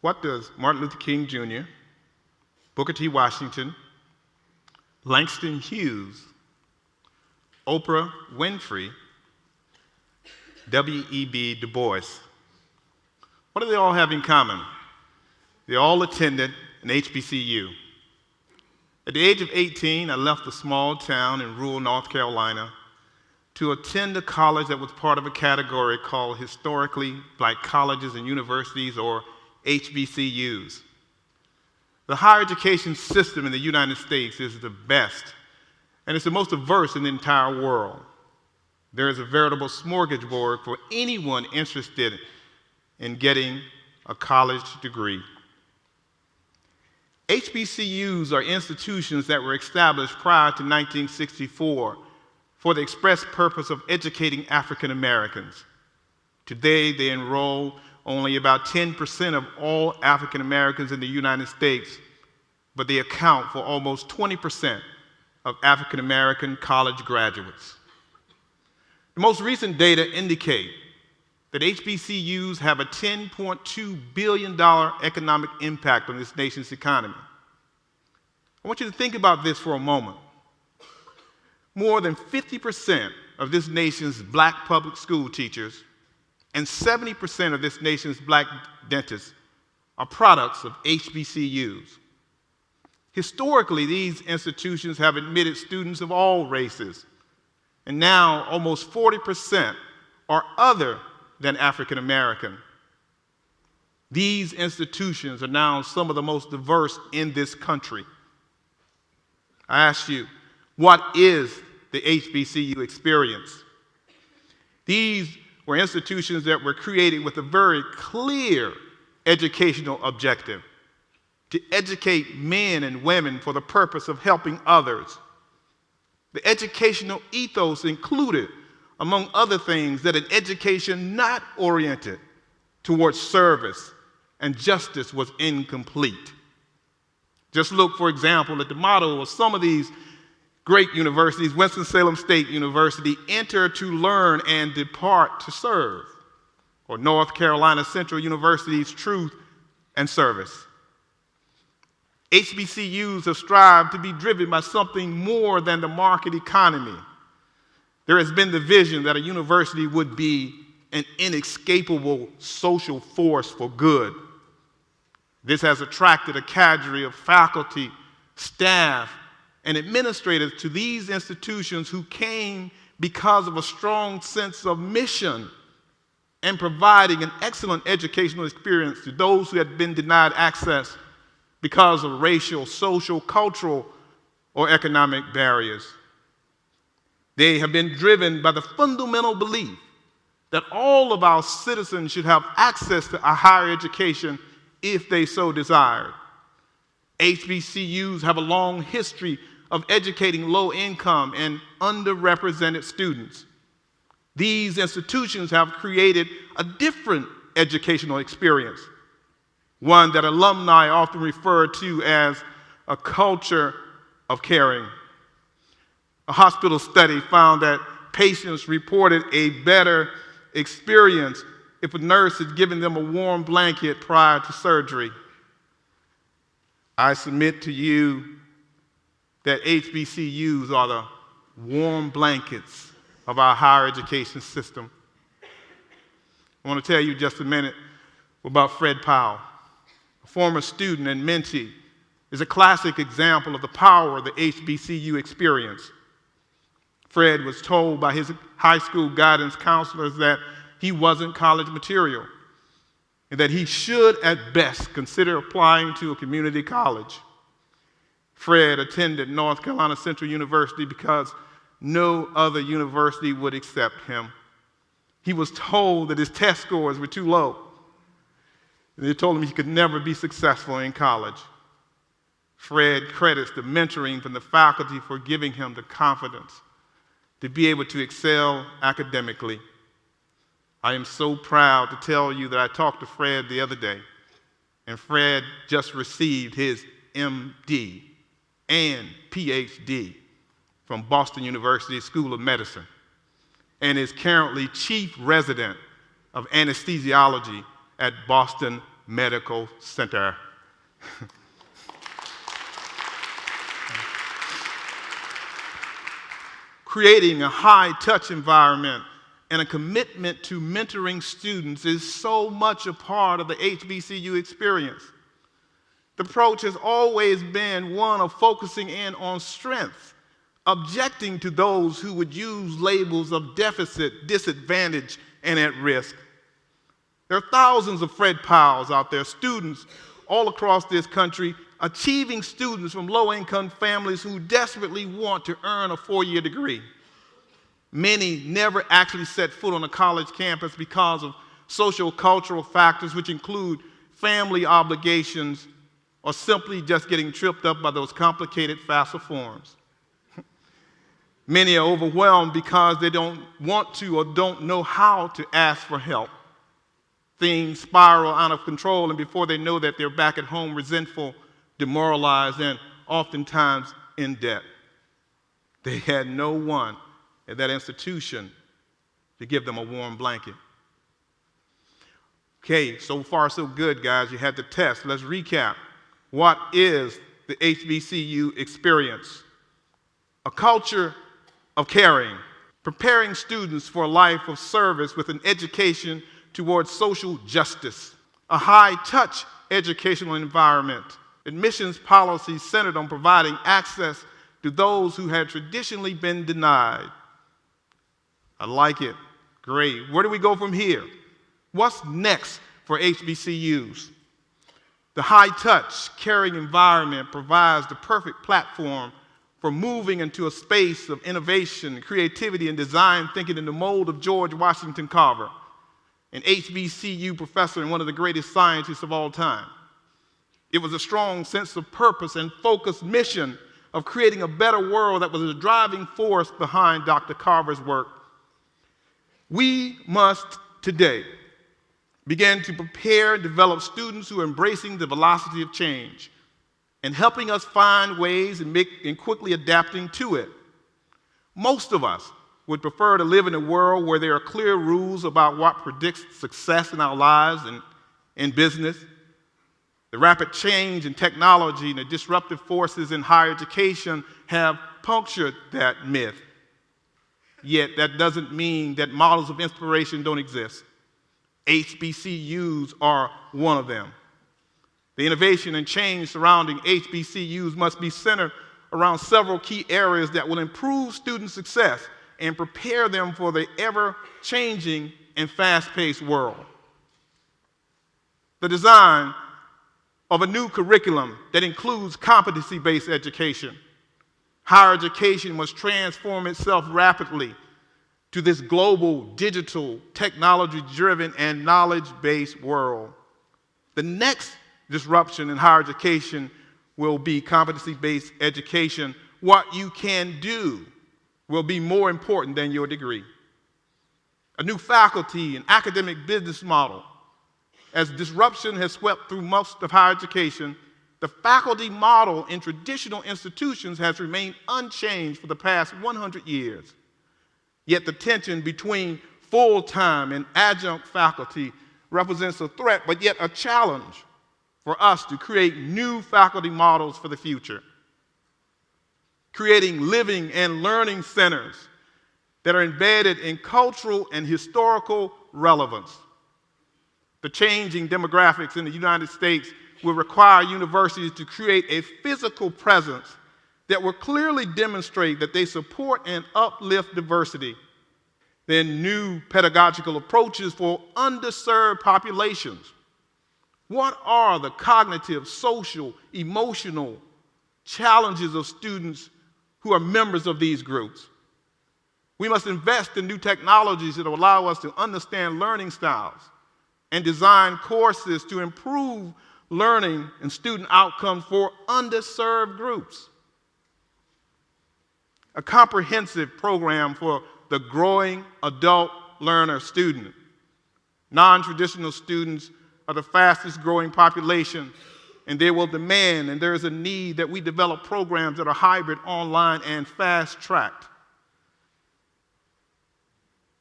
What does Martin Luther King Jr., Booker T. Washington, Langston Hughes, Oprah Winfrey, W.E.B. Du Bois, what do they all have in common? They all attended an HBCU. At the age of 18, I left a small town in rural North Carolina to attend a college that was part of a category called Historically Black Colleges and Universities, or HBCUs. The higher education system in the United States is the best, and it's the most diverse in the entire world. There is a veritable smorgasbord for anyone interested in getting a college degree. HBCUs are institutions that were established prior to 1964 for the express purpose of educating African Americans. Today, they enroll only about 10% of all African Americans in the United States, but they account for almost 20% of African American college graduates. The most recent data indicate that HBCUs have a $10.2 billion economic impact on this nation's economy. I want you to think about this for a moment. More than 50% of this nation's black public school teachers and 70% of this nation's black dentists are products of HBCUs. Historically, these institutions have admitted students of all races, and now almost 40% are other than African American. These institutions are now some of the most diverse in this country. I ask you, what is the HBCU experience? These were institutions that were created with a very clear educational objective: to educate men and women for the purpose of helping others. The educational ethos included, among other things, that an education not oriented towards service and justice was incomplete. Just look, for example, at the motto of some of these great universities. Winston-Salem State University, enter to learn and depart to serve. Or North Carolina Central University's truth and service. HBCUs have strived to be driven by something more than the market economy. There has been the vision that a university would be an inescapable social force for good. This has attracted a cadre of faculty, staff, and administrators to these institutions who came because of a strong sense of mission and providing an excellent educational experience to those who had been denied access because of racial, social, cultural, or economic barriers. They have been driven by the fundamental belief that all of our citizens should have access to a higher education if they so desired. HBCUs have a long history of educating low-income and underrepresented students. These institutions have created a different educational experience, one that alumni often refer to as a culture of caring. A hospital study found that patients reported a better experience if a nurse had given them a warm blanket prior to surgery. I submit to you that HBCUs are the warm blankets of our higher education system. I want to tell you just a minute about Fred Powell. A former student and mentee, is a classic example of the power of the HBCU experience. Fred was told by his high school guidance counselors that he wasn't college material and that he should at best consider applying to a community college. Fred attended North Carolina Central University because no other university would accept him. He was told that his test scores were too low. They told him he could never be successful in college. Fred credits the mentoring from the faculty for giving him the confidence to be able to excel academically. I am so proud to tell you that I talked to Fred the other day, and Fred just received his MD and PhD from Boston University School of Medicine and is currently chief resident of anesthesiology at Boston Medical Center. Creating a high-touch environment and a commitment to mentoring students is so much a part of the HBCU experience. The approach has always been one of focusing in on strengths, objecting to those who would use labels of deficit, disadvantage, and at risk. There are thousands of Fred Powells out there, students all across this country, achieving students from low-income families who desperately want to earn a four-year degree. Many never actually set foot on a college campus because of social cultural factors, which include family obligations or simply just getting tripped up by those complicated FAFSA forms. Many are overwhelmed because they don't want to or don't know how to ask for help. Things spiral out of control, and before they know that, they're back at home resentful, demoralized, and oftentimes in debt. They had no one at that institution to give them a warm blanket. Okay, so far so good, guys. You had the test. Let's recap. What is the HBCU experience? A culture of caring, preparing students for a life of service with an education towards social justice, a high-touch educational environment, admissions policies centered on providing access to those who had traditionally been denied. I like it. Great. Where do we go from here? What's next for HBCUs? The high-touch, caring environment provides the perfect platform for moving into a space of innovation, creativity, and design thinking in the mold of George Washington Carver, an HBCU professor and one of the greatest scientists of all time. It was a strong sense of purpose and focused mission of creating a better world that was the driving force behind Dr. Carver's work. We must today begin to prepare and develop students who are embracing the velocity of change and helping us find ways and quickly adapting to it. Most of us would prefer to live in a world where there are clear rules about what predicts success in our lives and in business. The rapid change in technology and the disruptive forces in higher education have punctured that myth. Yet that doesn't mean that models of inspiration don't exist. HBCUs are one of them. The innovation and change surrounding HBCUs must be centered around several key areas that will improve student success and prepare them for the ever-changing and fast-paced world. The design of a new curriculum that includes competency-based education. Higher education must transform itself rapidly to this global, digital, technology-driven, and knowledge-based world. The next disruption in higher education will be competency-based education. What you can do will be more important than your degree. A new faculty and academic business model. As disruption has swept through most of higher education, the faculty model in traditional institutions has remained unchanged for the past 100 years. Yet the tension between full-time and adjunct faculty represents a threat, but yet a challenge for us to create new faculty models for the future. Creating living and learning centers that are embedded in cultural and historical relevance. The changing demographics in the United States will require universities to create a physical presence that will clearly demonstrate that they support and uplift diversity. Then new pedagogical approaches for underserved populations. What are the cognitive, social, emotional challenges of students who are members of these groups? We must invest in new technologies that will allow us to understand learning styles and design courses to improve learning and student outcomes for underserved groups. A comprehensive program for the growing adult learner student. Non-traditional students are the fastest growing population, and they will demand, and there is a need that we develop programs that are hybrid, online, and fast-tracked.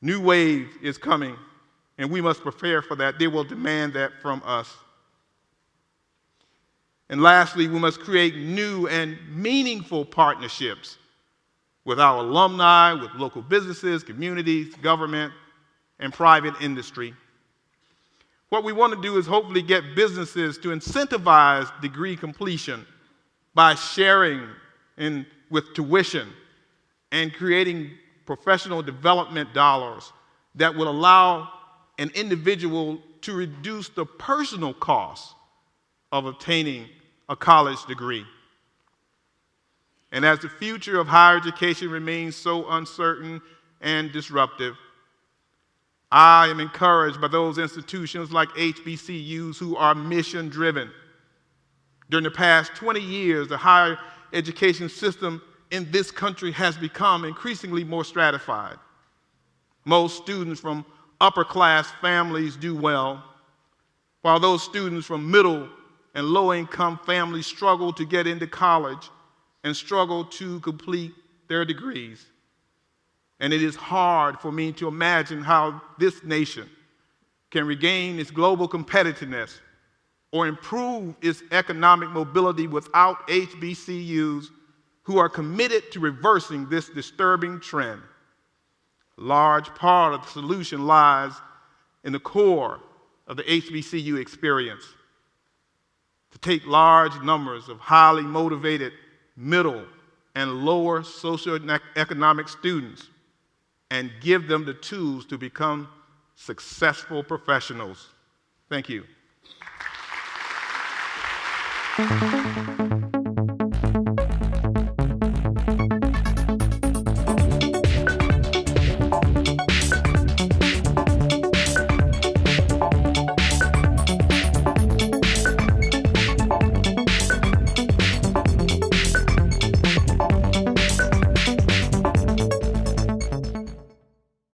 New wave is coming, and we must prepare for that. They will demand that from us. And lastly, we must create new and meaningful partnerships with our alumni, with local businesses, communities, government, and private industry. What we want to do is hopefully get businesses to incentivize degree completion by sharing with tuition and creating professional development dollars that will allow an individual to reduce the personal cost of obtaining a college degree. And as the future of higher education remains so uncertain and disruptive, I am encouraged by those institutions like HBCUs who are mission-driven. During the past 20 years, the higher education system in this country has become increasingly more stratified. Most students from upper-class families do well, while those students from middle and low-income families struggle to get into college and struggle to complete their degrees. And it is hard for me to imagine how this nation can regain its global competitiveness or improve its economic mobility without HBCUs who are committed to reversing this disturbing trend. A large part of the solution lies in the core of the HBCU experience. To take large numbers of highly motivated middle and lower socioeconomic students and give them the tools to become successful professionals. Thank you.